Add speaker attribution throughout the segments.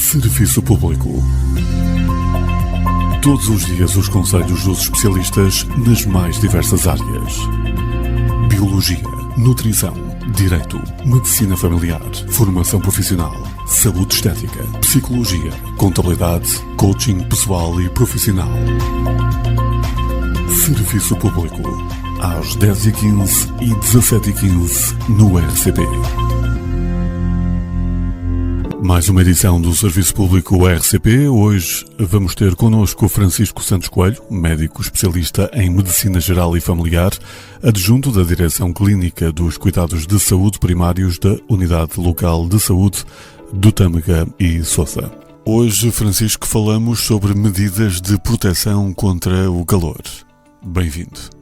Speaker 1: Serviço Público. Todos os dias os conselhos dos especialistas nas mais diversas áreas. Biologia, nutrição, direito, medicina familiar, formação profissional, saúde estética, psicologia, contabilidade, coaching pessoal e profissional. Serviço Público. Às 10h15 e 17h15 no RCP. Mais uma edição do Serviço Público RCP. Hoje vamos ter connosco Francisco Santos Coelho, médico especialista em Medicina Geral e Familiar, adjunto da Direção Clínica dos Cuidados de Saúde Primários da Unidade Local de Saúde do Tâmega e Sousa. Hoje, Francisco, falamos sobre medidas de proteção contra o calor. Bem-vindo.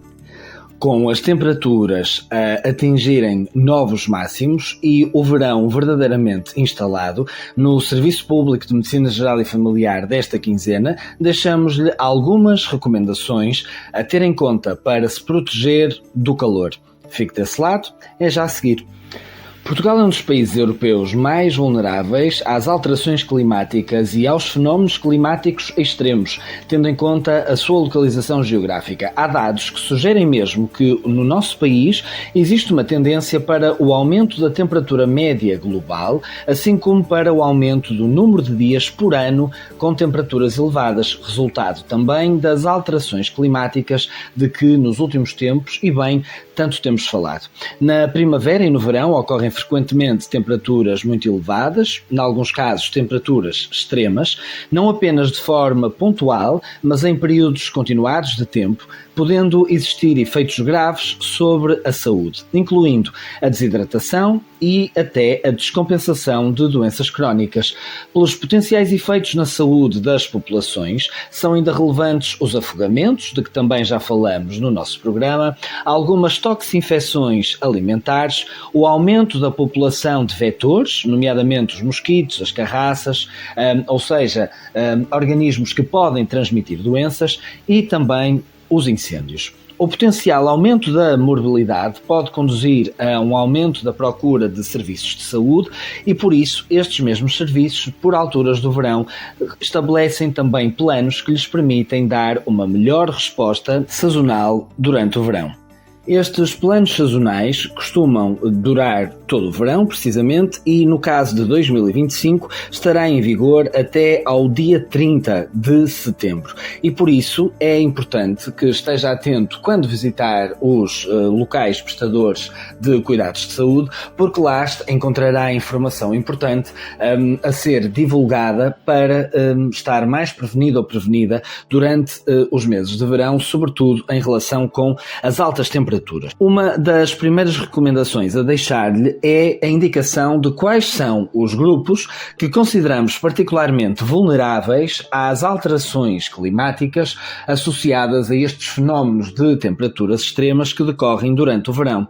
Speaker 2: Com as temperaturas a atingirem novos máximos e o verão verdadeiramente instalado, no Serviço Público de Medicina Geral e Familiar desta quinzena, deixamos-lhe algumas recomendações a ter em conta para se proteger do calor. Fique desse lado, é já a seguir. Portugal é um dos países europeus mais vulneráveis às alterações climáticas e aos fenómenos climáticos extremos, tendo em conta a sua localização geográfica. Há dados que sugerem mesmo que no nosso país existe uma tendência para o aumento da temperatura média global, assim como para o aumento do número de dias por ano com temperaturas elevadas, resultado também das alterações climáticas de que nos últimos tempos, e bem, tanto temos falado. Na primavera e no verão ocorrem frequentemente temperaturas muito elevadas, em alguns casos temperaturas extremas, não apenas de forma pontual, mas em períodos continuados de tempo, podendo existir efeitos graves sobre a saúde, incluindo a desidratação e até a descompensação de doenças crónicas. Pelos potenciais efeitos na saúde das populações, são ainda relevantes os afogamentos, de que também já falamos no nosso programa, algumas toxinfecções alimentares, o aumento da população de vetores, nomeadamente os mosquitos, as carraças, ou seja, organismos que podem transmitir doenças, e também os incêndios. O potencial aumento da morbilidade pode conduzir a um aumento da procura de serviços de saúde e, por isso, estes mesmos serviços, por alturas do verão, estabelecem também planos que lhes permitem dar uma melhor resposta sazonal durante o verão. Estes planos sazonais costumam durar todo o verão, precisamente, e no caso de 2025 estará em vigor até ao dia 30 de setembro. E por isso é importante que esteja atento quando visitar os locais prestadores de cuidados de saúde, porque lá encontrará informação importante a ser divulgada para estar mais prevenido ou prevenida durante os meses de verão, sobretudo em relação com as altas temperaturas. Uma das primeiras recomendações a deixar-lhe é a indicação de quais são os grupos que consideramos particularmente vulneráveis às alterações climáticas associadas a estes fenómenos de temperaturas extremas que decorrem durante o verão.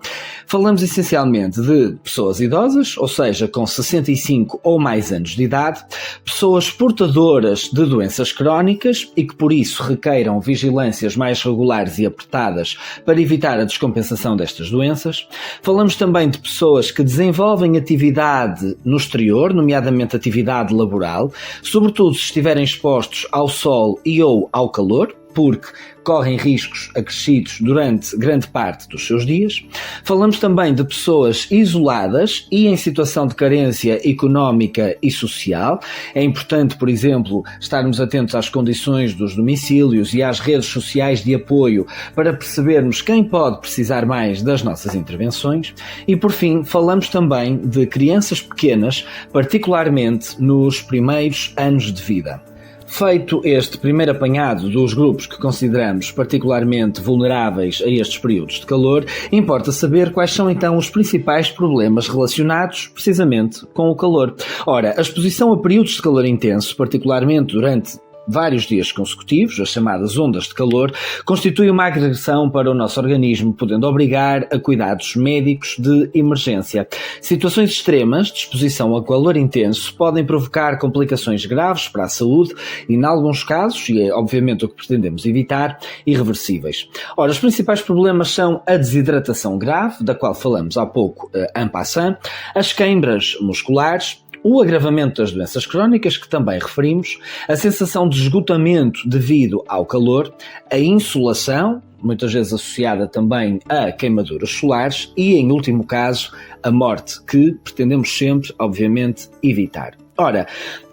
Speaker 2: Falamos essencialmente de pessoas idosas, ou seja, com 65 ou mais anos de idade, pessoas portadoras de doenças crónicas e que por isso requeiram vigilâncias mais regulares e apertadas para evitar a descompensação destas doenças. Falamos também de pessoas que desenvolvem atividade no exterior, nomeadamente atividade laboral, sobretudo se estiverem expostos ao sol e ou ao calor, porque correm riscos acrescidos durante grande parte dos seus dias. Falamos também de pessoas isoladas e em situação de carência económica e social. É importante, por exemplo, estarmos atentos às condições dos domicílios e às redes sociais de apoio para percebermos quem pode precisar mais das nossas intervenções. E, por fim, falamos também de crianças pequenas, particularmente nos primeiros anos de vida. Feito este primeiro apanhado dos grupos que consideramos particularmente vulneráveis a estes períodos de calor, importa saber quais são então os principais problemas relacionados precisamente com o calor. Ora, a exposição a períodos de calor intenso, particularmente durante vários dias consecutivos, as chamadas ondas de calor, constitui uma agressão para o nosso organismo, podendo obrigar a cuidados médicos de emergência. Situações extremas de exposição a calor intenso podem provocar complicações graves para a saúde e, em alguns casos, e é obviamente o que pretendemos evitar, irreversíveis. Ora, os principais problemas são a desidratação grave, da qual falamos há pouco en passant, as queimbras musculares, o agravamento das doenças crónicas, que também referimos, a sensação de esgotamento devido ao calor, a insolação, muitas vezes associada também a queimaduras solares e, em último caso, a morte, que pretendemos sempre, obviamente, evitar. Ora,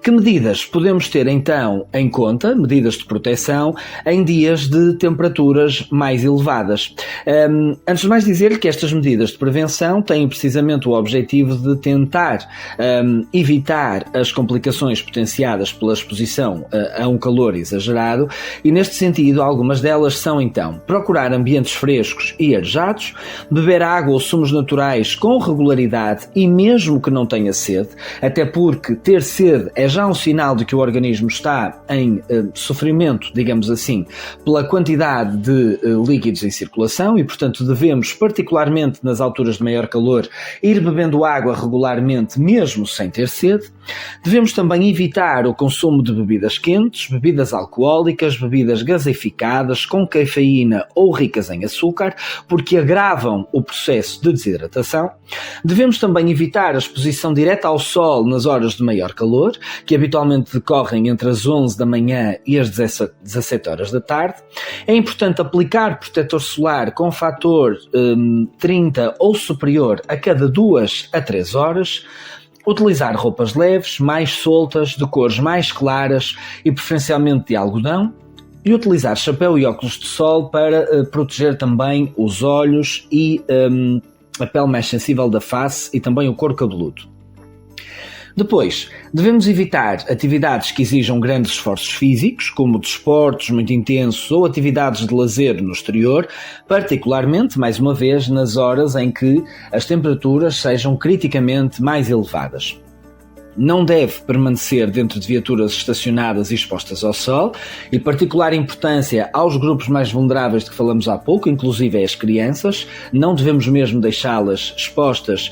Speaker 2: que medidas podemos ter então em conta, medidas de proteção, em dias de temperaturas mais elevadas? Antes de mais dizer-lhe que estas medidas de prevenção têm precisamente o objetivo de tentar evitar as complicações potenciadas pela exposição a um calor exagerado e, neste sentido, algumas delas são então procurar ambientes frescos e arejados, beber água ou sumos naturais com regularidade e mesmo que não tenha sede, até porque ter sede é já um sinal de que o organismo está em sofrimento, digamos assim, pela quantidade de líquidos em circulação e, portanto, devemos, particularmente nas alturas de maior calor, ir bebendo água regularmente, mesmo sem ter sede. Devemos também evitar o consumo de bebidas quentes, bebidas alcoólicas, bebidas gaseificadas, com cafeína ou ricas em açúcar, porque agravam o processo de desidratação. Devemos também evitar a exposição direta ao sol nas horas de maior calor, que habitualmente decorrem entre as 11 da manhã e as 17 horas da tarde. É importante aplicar protetor solar com fator 30 ou superior a cada 2 a 3 horas. Utilizar roupas leves, mais soltas, de cores mais claras e preferencialmente de algodão. E utilizar chapéu e óculos de sol para proteger também os olhos e a pele mais sensível da face e também o couro cabeludo. Depois, devemos evitar atividades que exijam grandes esforços físicos, como desportos muito intensos ou atividades de lazer no exterior, particularmente, mais uma vez, nas horas em que as temperaturas sejam criticamente mais elevadas. Não deve permanecer dentro de viaturas estacionadas e expostas ao sol, e particular importância aos grupos mais vulneráveis de que falamos há pouco, inclusive as crianças. Não devemos mesmo deixá-las expostas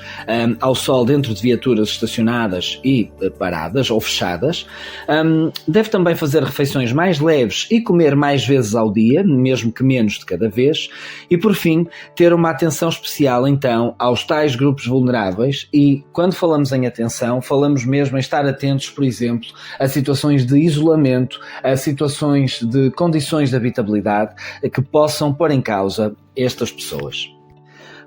Speaker 2: ao sol dentro de viaturas estacionadas e paradas ou fechadas. Deve também fazer refeições mais leves e comer mais vezes ao dia, mesmo que menos de cada vez. E por fim, ter uma atenção especial então aos tais grupos vulneráveis, e quando falamos em atenção, falamos mesmo em estar atentos, por exemplo, a situações de isolamento, a situações de condições de habitabilidade que possam pôr em causa estas pessoas.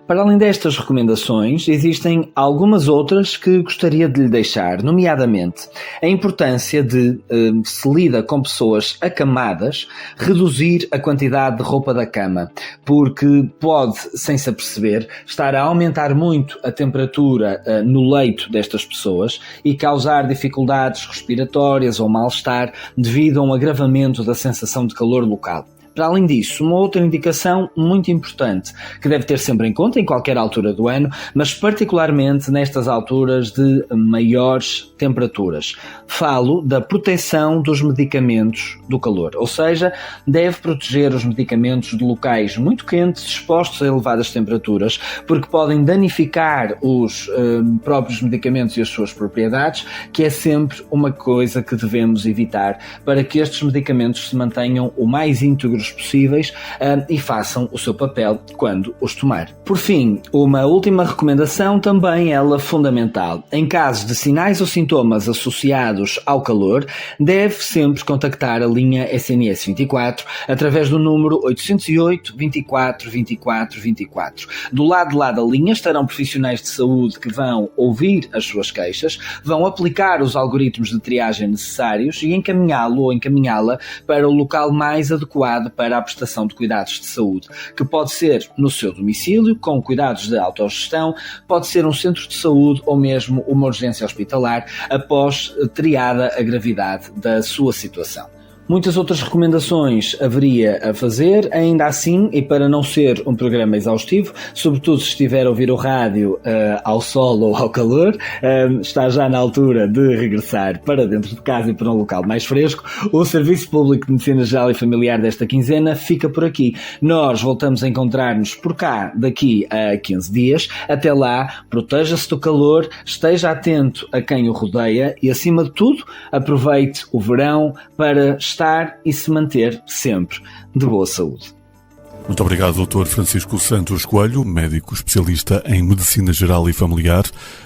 Speaker 2: Para além destas recomendações, existem algumas outras que gostaria de lhe deixar, nomeadamente a importância de, se lida com pessoas acamadas, reduzir a quantidade de roupa da cama, porque pode, sem se aperceber, estar a aumentar muito a temperatura no leito destas pessoas e causar dificuldades respiratórias ou mal-estar devido a um agravamento da sensação de calor local. Para além disso, uma outra indicação muito importante que deve ter sempre em conta em qualquer altura do ano, mas particularmente nestas alturas de maiores temperaturas. Falo da proteção dos medicamentos do calor, ou seja, deve proteger os medicamentos de locais muito quentes, expostos a elevadas temperaturas, porque podem danificar os próprios medicamentos e as suas propriedades, que é sempre uma coisa que devemos evitar para que estes medicamentos se mantenham o mais íntegros possíveis e façam o seu papel quando os tomar. Por fim, uma última recomendação, também ela fundamental. Em caso de sinais ou sintomas associados ao calor, deve sempre contactar a linha SNS 24 através do número 808 24 24 24. Do lado de lá da linha estarão profissionais de saúde que vão ouvir as suas queixas, vão aplicar os algoritmos de triagem necessários e encaminhá-lo ou encaminhá-la para o local mais adequado para a prestação de cuidados de saúde, que pode ser no seu domicílio, com cuidados de autogestão, pode ser um centro de saúde ou mesmo uma urgência hospitalar, após triada a gravidade da sua situação. Muitas outras recomendações haveria a fazer, ainda assim, e para não ser um programa exaustivo, sobretudo se estiver a ouvir o rádio ao sol ou ao calor, está já na altura de regressar para dentro de casa e para um local mais fresco. O Serviço Público de Medicina Geral e Familiar desta quinzena fica por aqui. Nós voltamos a encontrar-nos por cá daqui a 15 dias. Até lá, proteja-se do calor, esteja atento a quem o rodeia e, acima de tudo, aproveite o verão para estar e se manter sempre de boa saúde.
Speaker 1: Muito obrigado, Dr. Francisco Santos Coelho, médico especialista em Medicina Geral e Familiar,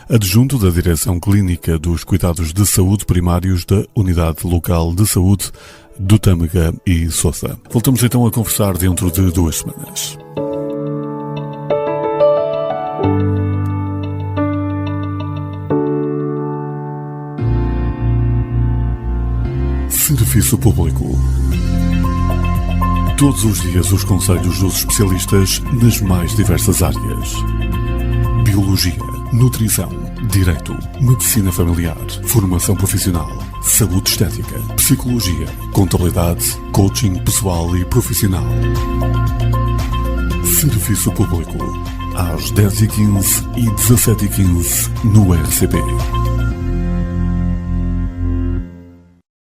Speaker 1: adjunto da Direção Clínica dos Cuidados de Saúde Primários da Unidade Local de Saúde do Tâmega e Sousa. Voltamos então a conversar dentro de 2 semanas. Serviço Público. Todos os dias os conselhos dos especialistas nas mais diversas áreas. Biologia, nutrição, direito, medicina familiar, formação profissional, saúde estética, psicologia, contabilidade, coaching pessoal e profissional. Serviço Público, às 10h15 e 17h15 no RCP.